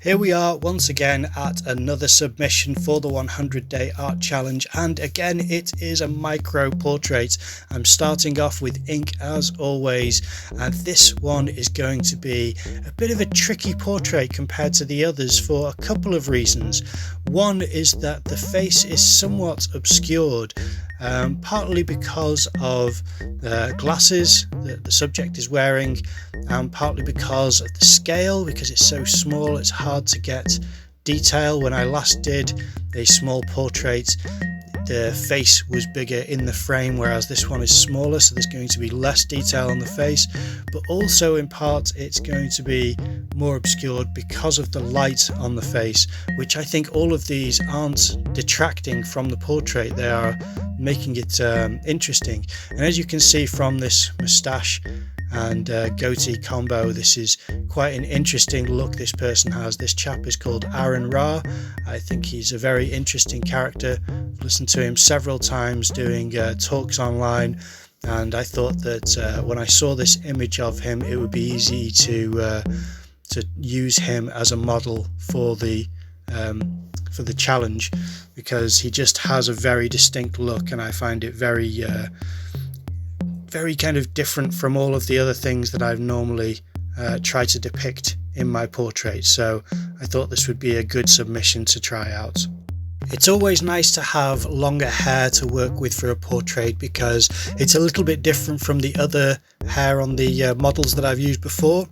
Here we are once again at another submission for the 100-day art challenge, and again it is a micro portrait. I'm starting off with ink as always, and this one is going to be a bit of a tricky portrait compared to the others for a couple of reasons. One is that the face is somewhat obscured, partly because of the glasses that the subject is wearing, and partly because of the scale. Because it's so small, it's hard to get detail. When I last did a small portrait, the face was bigger in the frame, whereas this one is smaller, so there's going to be less detail on the face, but also in part it's going to be more obscured because of the light on the face, which I think all of these aren't detracting from the portrait, they are making it interesting. And as you can see from this moustache and goatee combo, this is quite an interesting look this person has. This chap is called Aaron Ra. I think he's a very interesting character. I've listened to him several times doing talks online, and I thought that when I saw this image of him, it would be easy to use him as a model for the challenge, because he just has a very distinct look, and I find it very kind of different from all of the other things that I've normally tried to depict in my portrait. So I thought this would be a good submission to try out. It's always nice to have longer hair to work with for a portrait, because it's a little bit different from the other hair on the models that I've used before.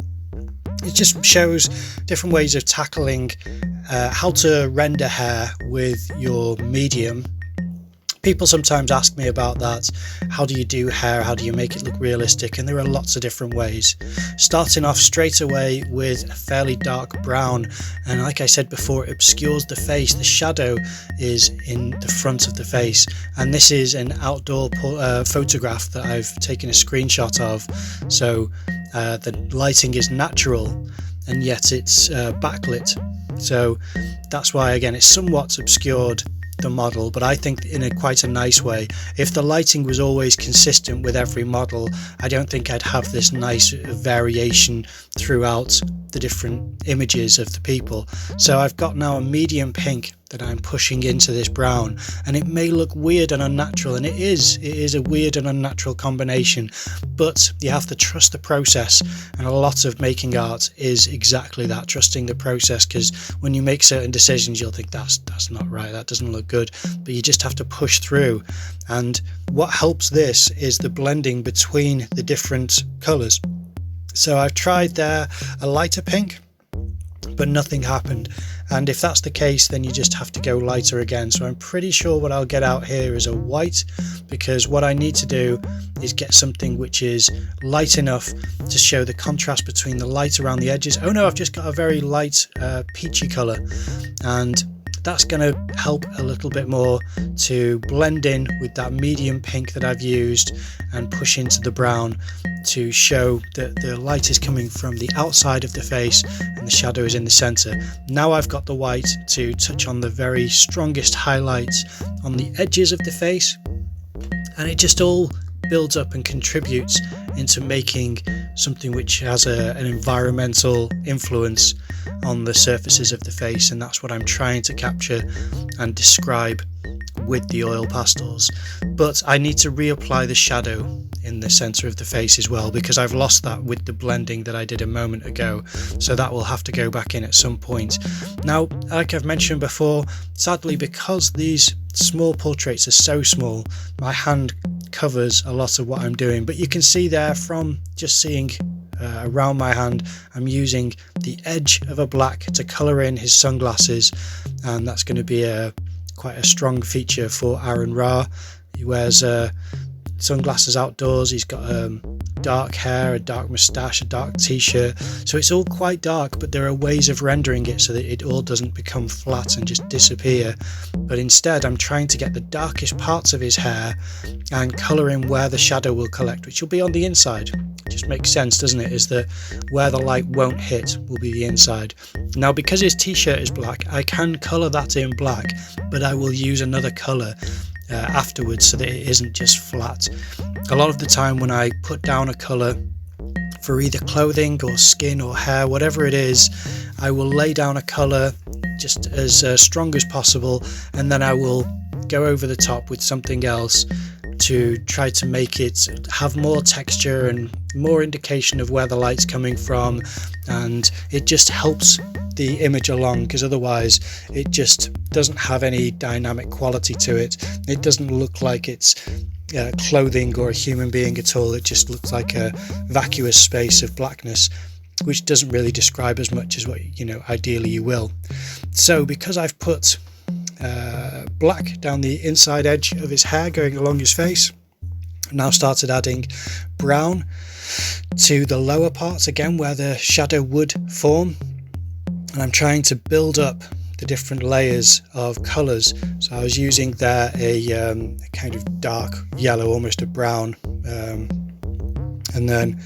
It just shows different ways of tackling how to render hair with your medium. People sometimes ask me about that. How do you do hair? How do you make it look realistic? And there are lots of different ways. Starting off straight away with a fairly dark brown, and like I said before, it obscures the face. The shadow is in the front of the face, and this is an outdoor photograph that I've taken a screenshot of, so the lighting is natural and yet it's backlit, so that's why again it's somewhat obscured the model, but I think in quite a nice way. If the lighting was always consistent with every model, I don't think I'd have this nice variation throughout the different images of the people. So I've got now a medium pink that I'm pushing into this brown, and it may look weird and unnatural, and it is a weird and unnatural combination, but you have to trust the process, and a lot of making art is exactly that, trusting the process, because when you make certain decisions you'll think that's not right, that doesn't look good, but you just have to push through. And what helps this is the blending between the different colours. So I've tried there a lighter pink, but nothing happened, and if that's the case then you just have to go lighter again. So I'm pretty sure what I'll get out here is a white, because what I need to do is get something which is light enough to show the contrast between the light around the edges. Oh no, I've just got a very light peachy colour, and that's going to help a little bit more to blend in with that medium pink that I've used and push into the brown to show that the light is coming from the outside of the face and the shadow is in the center. Now I've got the white to touch on the very strongest highlights on the edges of the face, and it just all builds up and contributes into making something which has an environmental influence on the surfaces of the face, and that's what I'm trying to capture and describe with the oil pastels. But I need to reapply the shadow in the center of the face as well, because I've lost that with the blending that I did a moment ago, so that will have to go back in at some point. Now, like I've mentioned before, sadly, because these small portraits are so small, my hand covers a lot of what I'm doing, but you can see there from just seeing around my hand, I'm using the edge of a black to colour in his sunglasses, and that's going to be quite a strong feature for Aaron Ra. He wears sunglasses outdoors, he's got dark hair, a dark moustache, a dark t-shirt, so it's all quite dark, but there are ways of rendering it so that it all doesn't become flat and just disappear. But instead I'm trying to get the darkest parts of his hair and colour in where the shadow will collect, which will be on the inside. It just makes sense, doesn't it, is that where the light won't hit will be the inside. Now, because his t-shirt is black, I can colour that in black, but I will use another colour afterwards so that it isn't just flat. A lot of the time when I put down a colour for either clothing or skin or hair, whatever it is, I will lay down a colour just as strong as possible, and then I will go over the top with something else to try to make it have more texture and more indication of where the light's coming from, and it just helps the image along, because otherwise it just doesn't have any dynamic quality to it. It doesn't look like it's clothing or a human being at all. It just looks like a vacuous space of blackness, which doesn't really describe as much as what ideally you will. So because I've put black down the inside edge of his hair going along his face, now started adding brown to the lower parts again where the shadow would form, and I'm trying to build up the different layers of colours. So I was using there a kind of dark yellow, almost a brown, and then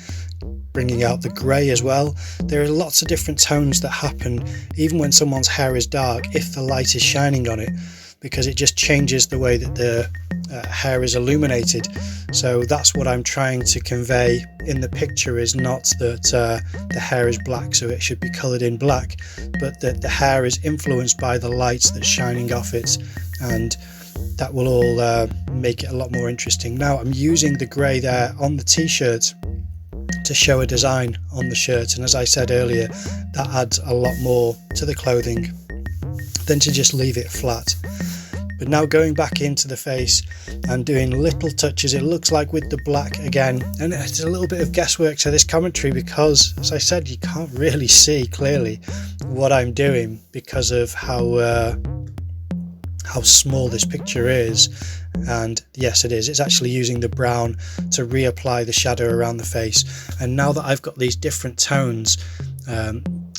bringing out the grey as well. There are lots of different tones that happen even when someone's hair is dark if the light is shining on it, because it just changes the way that the hair is illuminated. So that's what I'm trying to convey in the picture, is not that the hair is black so it should be coloured in black, but that the hair is influenced by the light that's shining off it, and that will all make it a lot more interesting. Now I'm using the grey there on the t-shirt to show a design on the shirt, and as I said earlier, that adds a lot more to the clothing than to just leave it flat. But now going back into the face and doing little touches, it looks like with the black again, and it's a little bit of guesswork to this commentary because, as I said, you can't really see clearly what I'm doing because of how small this picture is. And yes, it is. It's actually using the brown to reapply the shadow around the face. And now that I've got these different tones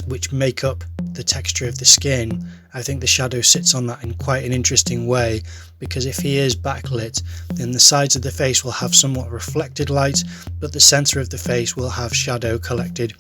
which make up the texture of the skin, I think the shadow sits on that in quite an interesting way, because if he is backlit, then the sides of the face will have somewhat reflected light, but the centre of the face will have shadow collected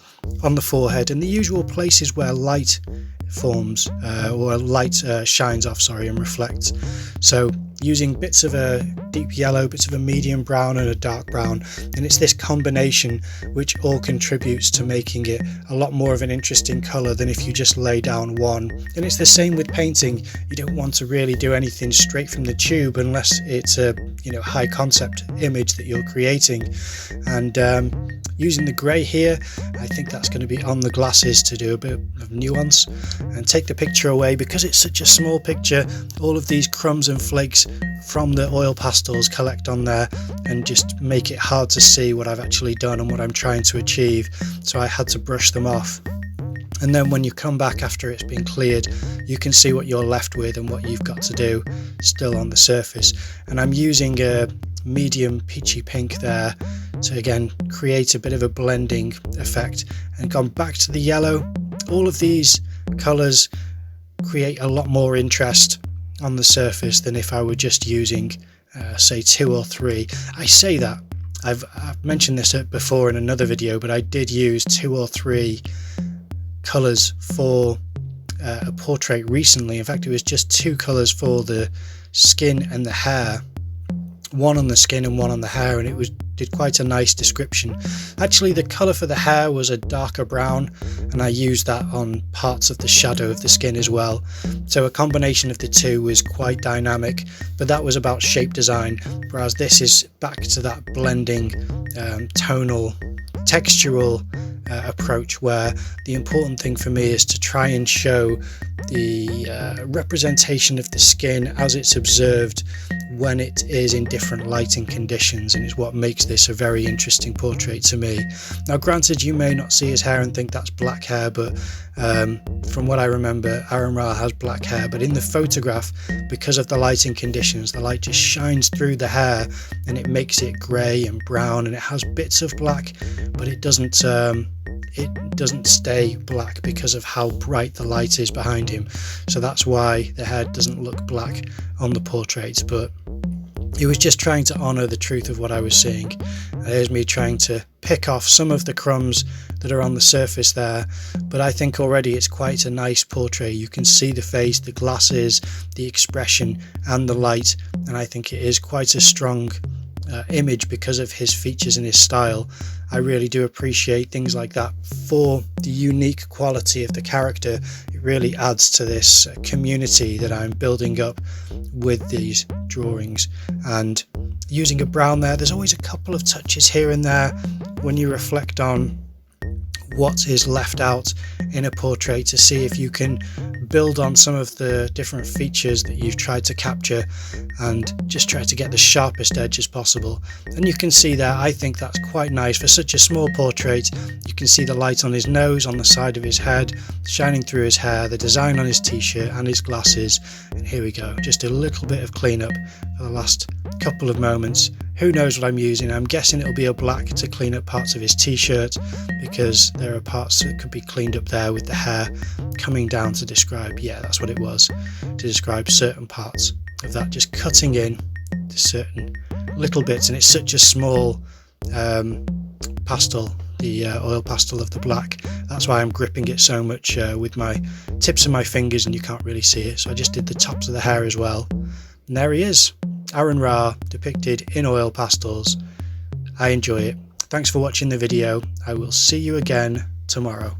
on the forehead and the usual places where light forms or light shines off, and reflects. So using bits of a deep yellow, bits of a medium brown and a dark brown, and it's this combination which all contributes to making it a lot more of an interesting colour than if you just lay down one. And it's the same with painting. You don't want to really do anything straight from the tube unless it's a high concept image that you're creating. And using the grey here, I think that's going to be on the glasses to do a bit of nuance and take the picture away, because it's such a small picture. All of these crumbs and flakes from the oil pastels collect on there and just make it hard to see what I've actually done and what I'm trying to achieve, so I had to brush them off. And then when you come back after it's been cleared, you can see what you're left with and what you've got to do still on the surface. And I'm using a medium peachy pink there to again create a bit of a blending effect, and gone back to the yellow. All of these colours create a lot more interest on the surface than if I were just using say 2 or 3. I say that, I've mentioned this before in another video, but I did use 2 or 3 colours for a portrait recently. In fact, it was just 2 colours for the skin and the hair, one on the skin and one on the hair, and it did quite a nice description. Actually, the colour for the hair was a darker brown, and I used that on parts of the shadow of the skin as well. So a combination of the two was quite dynamic, but that was about shape design, whereas this is back to that blending, tonal, textural approach, where the important thing for me is to try and show the representation of the skin as it's observed when it is in different lighting conditions, and is what makes this a very interesting portrait to me. Now granted, you may not see his hair and think that's black hair, but from what I remember, Aaron Ra has black hair, but in the photograph, because of the lighting conditions, the light just shines through the hair and it makes it grey and brown, and it has bits of black, but it doesn't stay black because of how bright the light is behind him. So that's why the hair doesn't look black on the portrait, but it was just trying to honour the truth of what I was seeing. There's me trying to pick off some of the crumbs that are on the surface there, but I think already it's quite a nice portrait. You can see the face, the glasses, the expression and the light, and I think it is quite a strong image because of his features and his style. I really do appreciate things like that for the unique quality of the character. It really adds to this community that I'm building up with these drawings. And using a brown there's always a couple of touches here and there when you reflect on what is left out in a portrait to see if you can build on some of the different features that you've tried to capture and just try to get the sharpest edge as possible. And you can see there, I think that's quite nice for such a small portrait. You can see the light on his nose, on the side of his head, shining through his hair, the design on his t-shirt and his glasses. And here we go, just a little bit of cleanup for the last couple of moments. Who knows what I'm using? I'm guessing it'll be a black to clean up parts of his t-shirt, because there are parts that could be cleaned up there with the hair coming down to describe, yeah, that's what it was, to describe certain parts of that, just cutting in to certain little bits. And it's such a small pastel, the oil pastel of the black. That's why I'm gripping it so much with my tips of my fingers, and you can't really see it. So I just did the tops of the hair as well. And there he is, Aaron Ra, depicted in oil pastels. I enjoy it. Thanks for watching the video. I will see you again tomorrow.